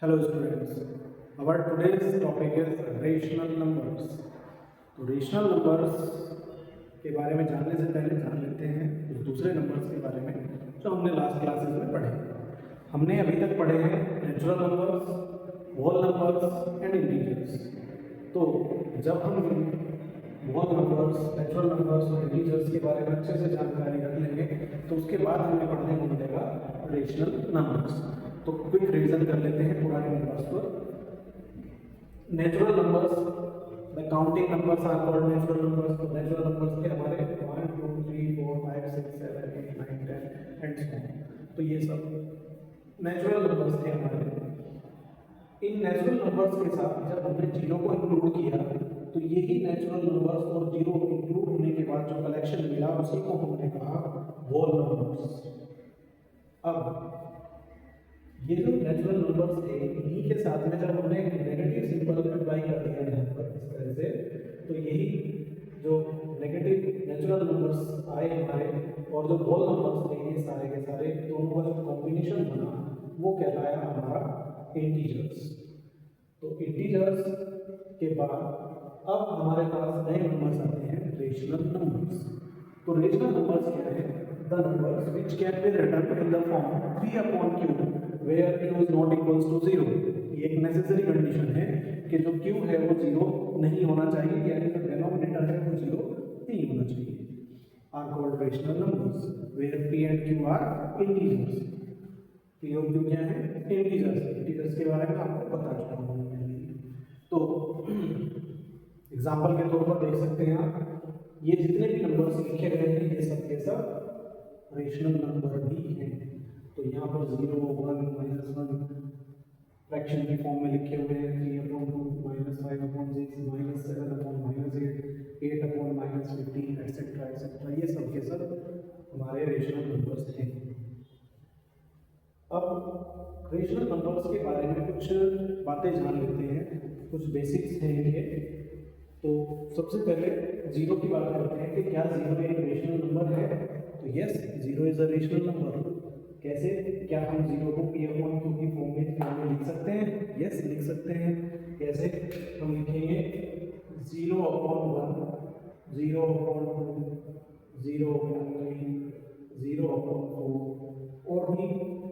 Hello students, our today's topic is rational numbers. तो rational numbers के बारे में जानने से पहले जान लेते हैं कुछ दूसरे नंबर्स के बारे में जो हमने लास्ट क्लासेस में पढ़े। हमने अभी तक पढ़े हैं natural numbers, whole numbers and integers. तो जब हम होल नंबर्स, नेचुरल नंबर्स और इंटीजर्स के बारे में अच्छे से जानकारी रख लेंगे तो उसके बाद हमें पढ़ने को मिलेगा रेशनल नंबर्स। तो क्विक रिवीजन कर लेते हैं पुराने नंबर्स पर। Natural numbers, the counting numbers are called natural numbers. तो नेचुरल नंबर्स के हमारे 1 2 3 4 5 6 7 8 9 10 एंड सो ऑन। तो ये सब नेचुरल नंबर्स थे हमारे। इन नेचुरल नंबर्स के साथ जब हमने जीरो को इंक्लूड किया तो यही नेचुरल नंबर्स और जीरो इंक्लूड होने के बाद जो कलेक्शन मिला उसी को हमने कहा होल नंबर्स। अब ये जो नेचुरल नंबर्स थे इन्हीं के साथ में जब हमने नेगेटिव सिंबल अप्लाई कर दिया यहाँ पर इस तरह से, तो यही जो नेगेटिव नेचुरल नंबर्स आए हमारे और जो होल नंबर्स थे ये सारे के सारे दोनों का जो कॉम्बिनेशन बना वो कहलाया हमारा इंटीजर्स। तो इंटीजर्स के बाद अब हमारे पास नए नंबर्स आते हैं रेशनल नंबर्स। तो रेशनल नंबर्स क्या है? The numbers which can be written in the form 3/q where q is not equals to 0। ये एक नेसेसरी कंडीशन है कि जो q है वो 0 नहीं होना चाहिए, यानी जो डिनोमिनेटर है वो 0 नहीं होना चाहिए। Are called rational numbers where p and q are integers। p और q क्या है? इंटीजर्स। इंटीजर्स के बारे में आपको पता चला होगा पहले। तो एग्जांपल के तौर पर देख सकते हैं आप, ये जितने भी नंबर्स लिखे गए हैं ये सब के सब रेशनल नंबर भी हैं। तो यहाँ पर 0 1 -1 फ्रैक्शन की फॉर्म में लिखे हुए हैं, 3/2 -5/6 -7/-8 8/-50 एटसेट्रा एटसेट्रा, ये सब के सब हमारे रेशनल नंबर्स हैं। अब रेशनल नंबर्स के बारे में कुछ बातें जान लेते हैं, कुछ बेसिक्स हैं इनके। तो सबसे पहले जीरो की बात करते हैं कि क्या जीरो एक रेशनल नंबर है? तो yes, zero is a rational number. कैसे? क्या हम जीरो को p/q की फॉर्म में लिख सकते हैं? यस, लिख सकते हैं। कैसे? हम लिखेंगे 0/1 0/2 0/3 0/4 और भी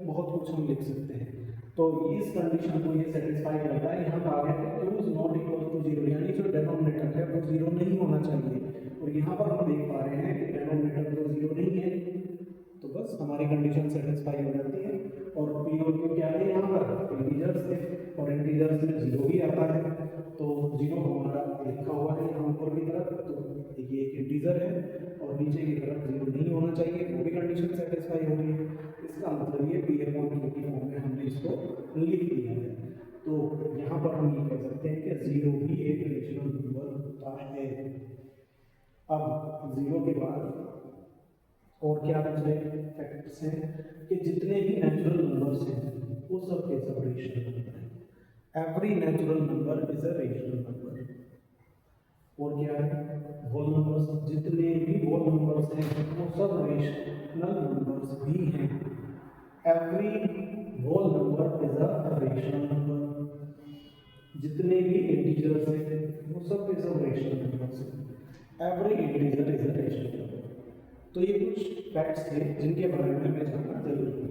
बहुत कुछ हम लिख सकते हैं। तो इस कंडीशन को ये सेटिस्फाई करता है। यहाँ पर आ गया कि q is not equal to 0, यानी जो डिनोमिनेटर है वो 0 नहीं होना चाहिए। और यहाँ पर हम देख पा रहे हैं कि डिनोमिनेटर तो 0 नहीं है, तो बस हमारी कंडीशन सेटिस्फाई हो जाती है। और p और q क्या है? यहाँ पर इंटीजर्स है और इंटीजर्स में 0 भी आता है। तो 0 हमारा लिखा हुआ है यहाँ ऊपर की तरफ, तो ये एक इंटीजर है और नीचे की तरफ 0 नहीं होना चाहिए, वो भी कंडीशन सेटिस्फाई होगी। इसका मतलब ये p/q की फॉर्म में हमने इसको लिख दिया है। तो यहाँ पर हम ये कह सकते हैं कि 0 भी एक रेशनल नंबर होता है। अब 0 के बाद और क्या दूसरे फैक्ट्स हैं कि जितने भी नेचुरल नंबर्स हैं वो सब के सब रेशनल नंबर हैं। Every natural number is a rational number. और क्या है? होल नंबर्स, जितने भी होल नंबर्स हैं वो सब रेशनल नंबर्स भी हैं। Every whole number is a rational number. जितने भी इंटीजर्स हैं वो सब के सब रेशनल नंबर्स हैं। Every integer is a rational number. तो ये कुछ फैक्ट्स थे जिनके बारे में हमें जानना जरूरी है।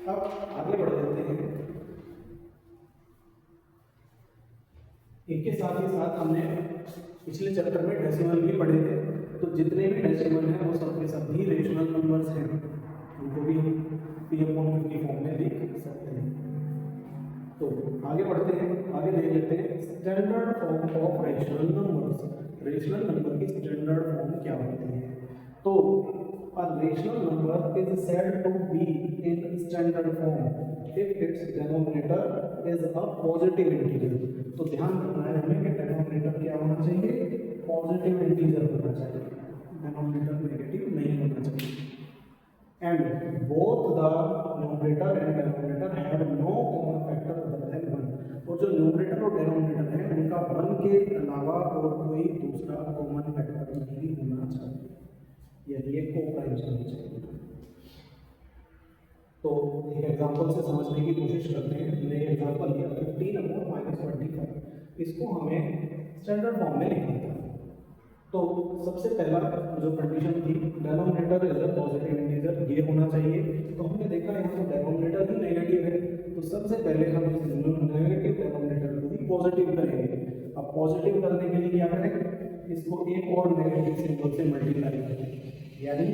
अब आगे बढ़ जाते हैं। इनके साथ ही साथ हमने पिछले चैप्टर में डेसिमल भी पढ़े थे। तो जितने भी डेसिमल हैं वो सब के सब भी रेशनल नंबर्स हैं, उनको भी हम p/q की फॉर्म में लिख सकते हैं। तो आगे बढ़ते हैं, आगे देख लेते हैं standard form of rational numbers. Rational number की स्टैंडर्ड फॉर्म क्या होती है? तो a rational number is said to be in standard form if its denominator is a positive integer। तो ध्यान रखना है हमें कि डिनोमिनेटर क्या होना चाहिए? पॉजिटिव इंटीजर होना चाहिए, डिनोमिनेटर नेगेटिव नहीं होना चाहिए। And both the numerator and denominator have no common factor other than 1। और जो न्यूमरेटर और डिनोमिनेटर है उनका 1 के अलावा और कोई दूसरा कॉमन फैक्टर नहीं होना चाहिए, यानी ये को-प्राइम्स होनी चाहिए। तो एक एग्जांपल से समझने की कोशिश करते हैं। हमने एग्जांपल लिया 15/-25, इसको हमें स्टैंडर्ड फॉर्म में लिखना था। तो सबसे पहला जो कंडीशन थी, denominator is a positive integer, ये होना चाहिए। तो हमने देखा यहाँ तो डेनोमिनेटर ही नेगेटिव है, तो सबसे पहले हम इस नेगेटिव डेनोमिनेटर को भी पॉजिटिव करेंगे। अब पॉजिटिव करने के लिए क्या करें, इसको एक और नेगेटिव सिंबल से मल्टीप्लाई करें, यानी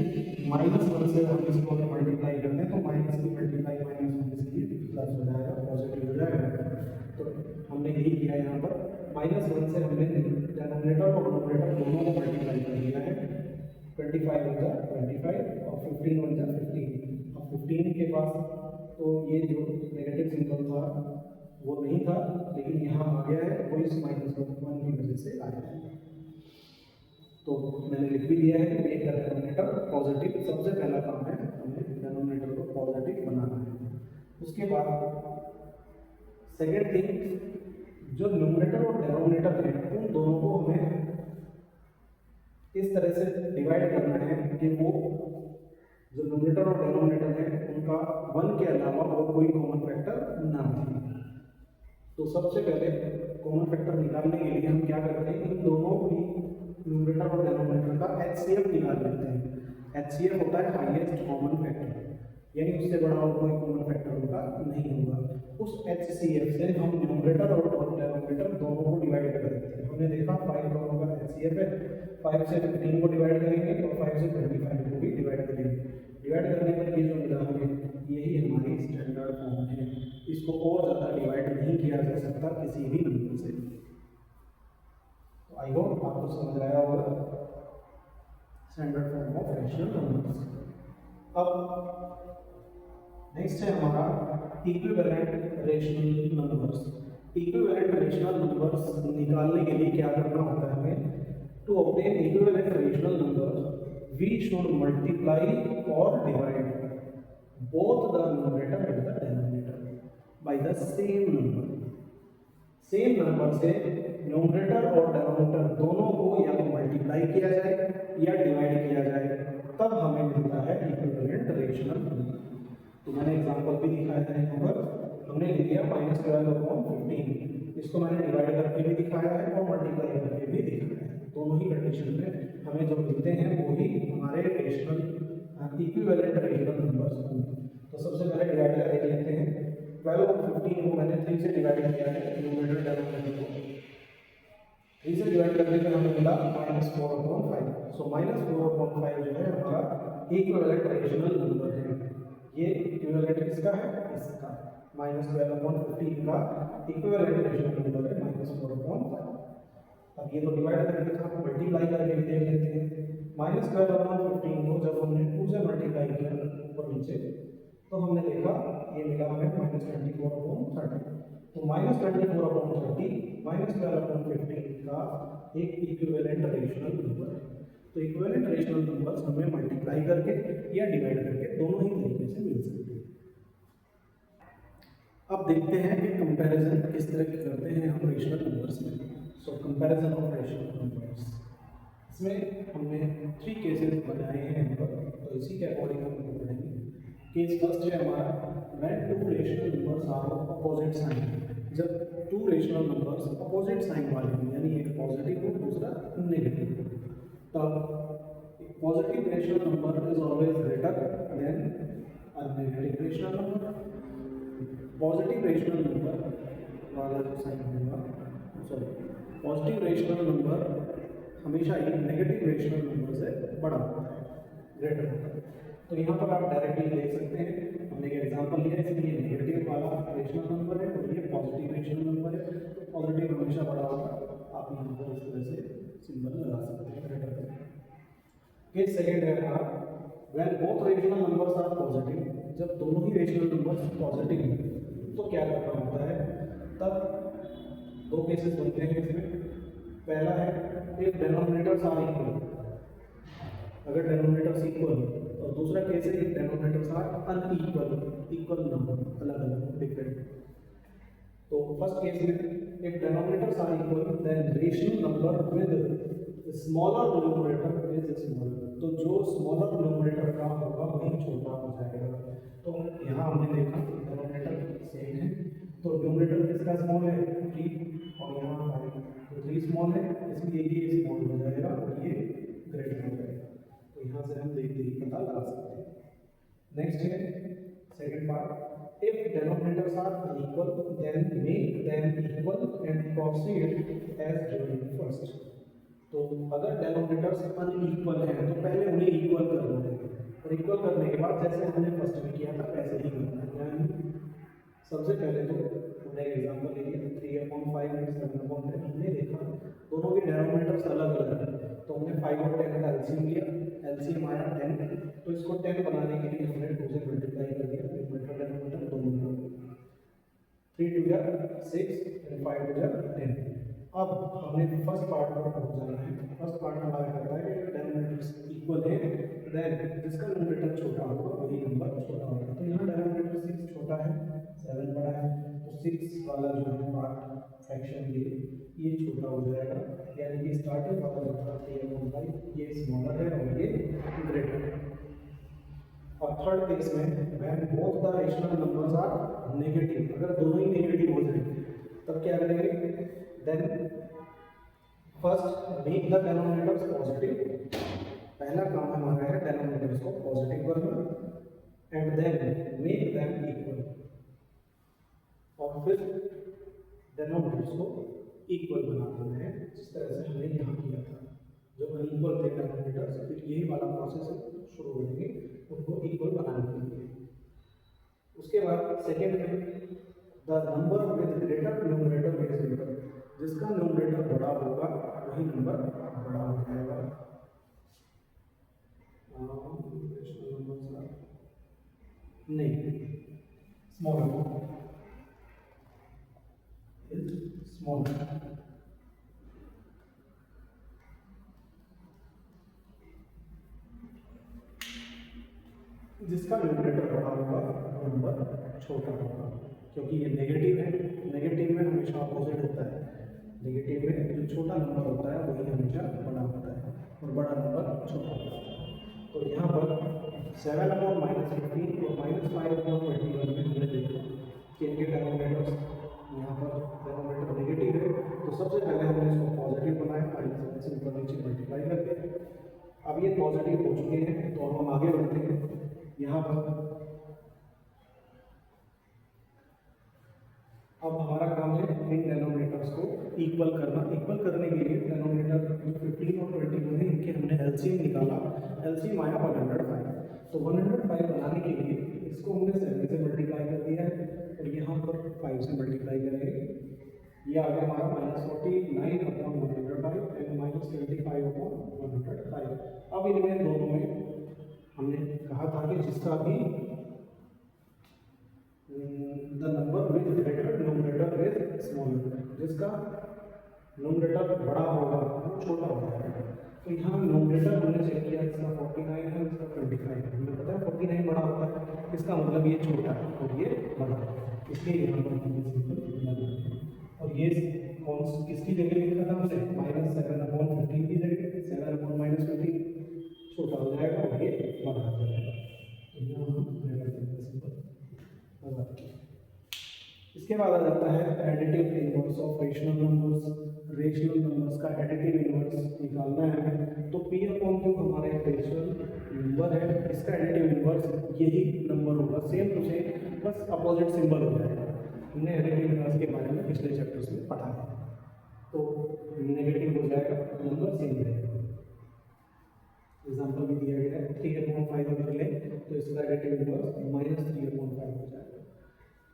-1 से हम इसको मल्टीप्लाई करते हैं तो माइनस की मल्टीप्लाई -1 से प्लस हो जाएगा, पॉजिटिव हो जाएगा। तो हमने यही किया यहाँ पर, -1 से हमने डेनोमिनेटर और न्यूमरेटर दोनों को मल्टीप्लाई कर दिया है। 25 बन जा 25 और 15 बन जा 15। अब 15 के पास तो ये जो नेगेटिव सिंबल था वो नहीं था, लेकिन यहाँ आ गया है, वो इस -1 की वजह से आया है। तो मैंने लिख भी दिया है कि मेक द डेनोमिनेटर पॉजिटिव। सबसे पहला काम है हमें डेनोमिनेटर को पॉजिटिव बनाना है। उसके बाद सेकेंड थिंग, जो न्यूमरेटर और डेनोमिनेटर है उन दोनों को हमें इस तरह से डिवाइड करना है कि वो जो न्यूमरेटर और डेनोमिनेटर है उनका 1 के अलावा और कोई कॉमन फैक्टर ना हो। तो सबसे पहले कॉमन फैक्टर निकालने के लिए हम क्या करते हैं, इन दोनों की न्यूमरेटर और डेनोमिनेटर का HCF निकाल लेते हैं। HCF होता है हाईएस्ट कॉमन फैक्टर, यानी उससे बड़ा और कोई कॉमन फैक्टर उनका नहीं होगा। उस HCF से हम न्यूमरेटर और डेनोमिनेटर दोनों को डिवाइड कर देते हैं। हमने देखा 5 दोनों का HCF है, 5 से 15 को डिवाइड करेंगे और 5 से 25 को भी डिवाइड करेंगे। डिवाइड करने पर ये जो मिला हमें, यही हमारी स्टैंडर्ड फॉर्म है। इसको और ज़्यादा डिवाइड नहीं किया जा सकता किसी भी नंबर से। तो आई होप आपको समझ आया होगा standard form of rational numbers. अब नेक्स्ट है हमारा equivalent rational numbers. Equivalent rational numbers निकालने के लिए क्या करना होता है हमें, to obtain equivalent rational number we should multiply और divide both the numerator and the denominator by the same number। Same number से न्यूमरेटर और डेनोमिनेटर दोनों को या तो मल्टीप्लाई किया जाए या डिवाइड किया जाए, तब हमें मिलता है इक्विवेलेंट रेशनल नंबर। तो मैंने एग्जांपल भी दिखाया था यहाँ पर, हमने लिख दिया -12/15, इसको मैंने डिवाइड करके भी दिखाया है और मल्टीप्लाई करके भी दिखाया है। दोनों ही कंडीशन में हमें जो मिलते हैं वो ही हमारे रेशनल इक्विवेलेंट रेशनल नंबर्स होंगे। तो सबसे पहले डिवाइड करके देख लेते हैं। 12 और 15 को मैंने 3 से डिवाइड किया है, न्यूमरेटर डेनोमिनेटर को 3 से डिवाइड करने पर हमें मिला -4/5। सो -4/5 जो है हमारा इक्विवेलेंट रेशनल नंबर है। ये इक्विवेलेंट किसका है, इसका। -12/15 का इक्विवेलेंट रेशनल नंबर है -4/5। अब ये तो डिवाइड करके था, मल्टीप्लाई करके भी देख लेते हैं। -12/15 को जब हमने 2 से मल्टीप्लाई किया ऊपर नीचे, तो हमने देखा ये मिला हमें -24/30। तो -24/30 -12/15 का एक इक्विवेलेंट रेशनल नंबर है। तो इक्विवेलेंट रेशनल नंबर्स हमें मल्टीप्लाई करके या डिवाइड करके दोनों ही तरीके से मिल सकते हैं। अब देखते हैं कि कंपैरिजन किस तरह के करते हैं हम रेशनल नंबर्स में। सो कंपैरिजन ऑफ रेशनल नंबर्स, इसमें हमने 3 केसेस बनाए हैं यहाँ पर, तो इसी के अकॉर्डिंग हम पढ़ेंगे। केस फर्स्ट है हमारा when 2 rational numbers are of opposite sign. जब 2 रेशनल नंबर्स अपोजिट साइन वाले हैं, यानी एक पॉजिटिव हो दूसरा नेगेटिव हो, तब positive rational number is always greater than a negative rational number. Positive rational number वाला जो साइन होगा, सॉरी पॉजिटिव रेशनल नंबर हमेशा ही नेगेटिव रेशनल नंबर से बड़ा होता है, ग्रेटर होता है। तो यहाँ पर आप डायरेक्टली देख सकते हैं, हमने एक एग्जांपल लिया है, इसलिए नेगेटिव वाला रेशनल नंबर है और ये पॉजिटिव रेशनल नंबर है। तो पॉजिटिव हमेशा बड़ा होगा, आप यहाँ पर इस तरह से सिंबल लगा सकते हैं ग्रेटर देन। केस सेकंड है हमारा when both rational numbers are positive. जब दोनों ही रेशनल नंबर्स पॉजिटिव हैं तो क्या करना होता है, तब 2 केसेस बनते हैं इसमें। पहला है एक डेनोमिनेटर्स आर इक्वल, अगर डेनोमिनेटर्स इक्वल, और दूसरा केस है एक denominators are unequal, equal number अलग अलग डिफरेंट। तो फर्स्ट केस में एक denominators are equal then rational number with smaller numerator is smaller. तो जो स्मॉलर न्यूमरेटर का होगा वही छोटा हो जाएगा। तो यहाँ हमने देखा डेनोमिनेटर सेम है, तो न्यूमरेटर किसका स्मॉल है 3 और यहाँ 5, तो 3 स्मॉल है इसलिए ये स्मॉल हो जाएगा और ये ग्रेटर हो जाएगा। तो यहाँ से हम देखते ही पता लगा सकते हैं। नेक्स्ट है second part, if denominators are equal then make them equal and proceed as given first. तो अगर डेनोमिनेटर्स अनइक्वल हैं तो पहले उन्हें इक्वल कर दो, और इक्वल करने के बाद जैसे हमने फर्स्ट में किया था वैसे ही करना है। यानी सबसे पहले तो हमने एक एग्जांपल ले लिया 3/5 एंड 7/10, हमने देखा दोनों के डेनोमिनेटर्स अलग अलग हैं, तो हमने 5 और 10 का एलसीएम लिया, एलसीएम आया 10, तो इसको 10 बनाने के लिए हमने 2 से मल्टीप्लाई कर दिया, न्यूमरेटर डेनोमिनेटर दोनों में 3 2 जा 6 एंड 5 2 जा 10। अब हमने फर्स्ट पार्ट पर पहुंच जाना है। फर्स्ट पार्ट हमारा कहता है कि डेनोमिनेटर्स इक्वल है देन जिसका न्यूमरेटर छोटा होगा वही नंबर छोटा होगा। तो यहाँ डेनोमिनेटर 6 छोटा है 7 बड़ा है, तो 6 वाला जो है पार्ट फ्रैक्शन ये छोटा हो जाएगा, यानी कि स्टार्टिंग वाला जो था 3/5 ये स्मॉलर है और ये ग्रेटर है। और थर्ड केस में when both the rational numbers are negative, अगर दोनों ही नेगेटिव हो जाए तब क्या करेंगे, then first make the denominators positive, पहला काम हमारा है डेनोमिनेटर्स को पॉजिटिव करना, and then make them equal, और फिर डेनोमिनेटर्स को इक्वल बना देना है जिस तरह से हमने यहाँ किया था। जो अनइक्वल थे डेनोमिनेटर्स, फिर यही वाला प्रोसेस शुरू करेंगे उनको इक्वल बनाने के लिए। उसके बाद सेकेंड में the number with greater numerator is greater, जिसका न्यूमरेटर बड़ा होगा वही नंबर बड़ा हो जाएगा। नहीं, स्मॉलर जिसका न्यूमरेटर बड़ा होगा वो नंबर छोटा होगा, क्योंकि ये नेगेटिव है, नेगेटिव में हमेशा अपोजिट होता है, नेगेटिव में जो छोटा नंबर होता है वही हमेशा बड़ा होता है और बड़ा नंबर छोटा होता है। तो यहाँ पर 7/-15 और -5/21 में हमने देखा कि इनके डेनोमिनेटर्स, यहाँ पर डेनोमिनेटर नेगेटिव है तो सबसे पहले हमने इसको पॉजिटिव बनाया, -7 से ऊपर नीचे मल्टीप्लाई करके। अब ये पॉजिटिव हो चुके हैं तो हम आगे बढ़ते हैं। यहाँ पर अब हमारा काम है इन डेनोमिनेटर्स को इक्वल करना। इक्वल करने के लिए डेनोमिनेटर 15 और 21 है, इनके हमने एलसीएम निकाला, एलसीएम आया 105। तो 105 बनाने के लिए इसको हमने 7 से मल्टीप्लाई कर दिया है और यहाँ पर 5 से मल्टीप्लाई करेंगे, ये आ गया हमारा -49/105 एंड -75/105। अब इनमें दोनों में हमने कहा था कि जिसका भी the number with greater numerator is smaller, जिसका न्यूमरेटर बड़ा होगा वो छोटा हो जाएगा। तो यहाँ न्यूमरेटर हमने चेक किया, इसका 49 है, इसका 25 है, हमें पता है 49 बड़ा होता है, इसका मतलब ये छोटा है और ये बड़ा है, इसलिए यहाँ पर हमने सिंपल लगा। और ये कौन किसकी जगह लिखा था हमने, -7/15 की जगह 7/-15 छोटा हो जाएगा और ये बड़ा हो जाएगा। तो यहाँ हम इसके बाद आ जाता है additive inverse of rational numbers. Rational numbers का एडिटिव इनवर्स निकालना है तो P/Q हमारा एक रेशनल नंबर है, इसका एडिटिव इनवर्स यही नंबर होगा, सेम टू सेम, बस अपोजिट सिंबल हो जाएगा। हमने एडिटिव इनवर्स के बारे में पिछले चैप्टर्स में पढ़ा है। तो नेगेटिव हो जाएगा, नंबर सेम रहेगा। एग्जाम्पल भी दिया गया है, 3/5 अगर लें तो इसका एडिटिव इनवर्स -3/5 हो जाएगा।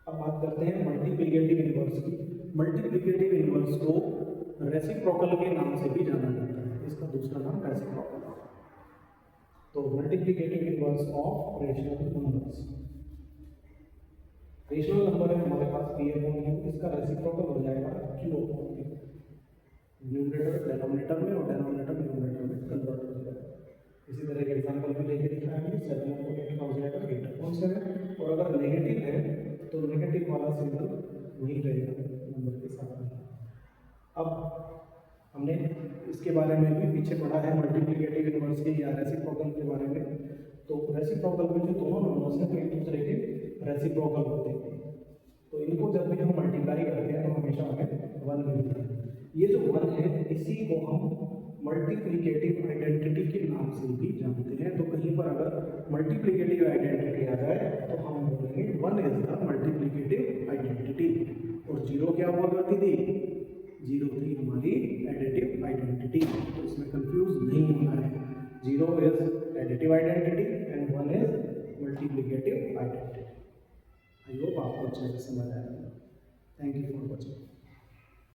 अब बात करते हैं मल्टीप्लिकेटिव इनवर्स की। मल्टीप्लिकेटिव इनवर्स को रेसिप्रोकल के नाम से भी जाना जाता है, इसका दूसरा नाम रेसिप्रोकल। तो multiplicative inverse of rational numbers, rational number है हमारे पास P/Q, इसका रेसिप्रोकल हो जाएगा Q/Q, न्यूमरेटर डेनोमिनेटर में और डेनोमिनेटर न्यूमरेटर में कन्वर्ट हो जाएगा। इसी तरह के एग्जांपल भी लेके दिखाएंगे, 7/8 का हो जाएगा 8/7, और अगर नेगेटिव है तो नेगेटिव वाला सिंबल वही रहेगा नंबर के साथ। अब हमने इसके बारे में भी पीछे पढ़ा है मल्टीप्लिकेटिव इनवर्स के या रेसिप्रोकल के बारे में। तो रेसिप्रोकल में जो दोनों नंबर्स हैं तो एक दूसरे के रेसिप्रोकल होते हैं, तो इनको जब भी हम मल्टीप्लाई मल्टीप्लाई करते हैं तो हमेशा हमें 1 मिलता है। ये जो 1 है इसी को हम मल्टीप्लिकेटिव आइडेंटिटी के नाम से भी जानते हैं। तो कहीं पर अगर मल्टीप्लिकेटिव आइडेंटिटी आ जाए तो हम बोलेंगे 1 इज द मल्टीप्लिकेटिव आइडेंटिटी। और 0 क्या हुआ करती थी? 0 थी हमारी एडिटिव आइडेंटिटी। तो इसमें कंफ्यूज नहीं होना है। 0 is additive identity and 1 is multiplicative identity. I hope आपको अच्छे से समझ आया। Thank you for watching.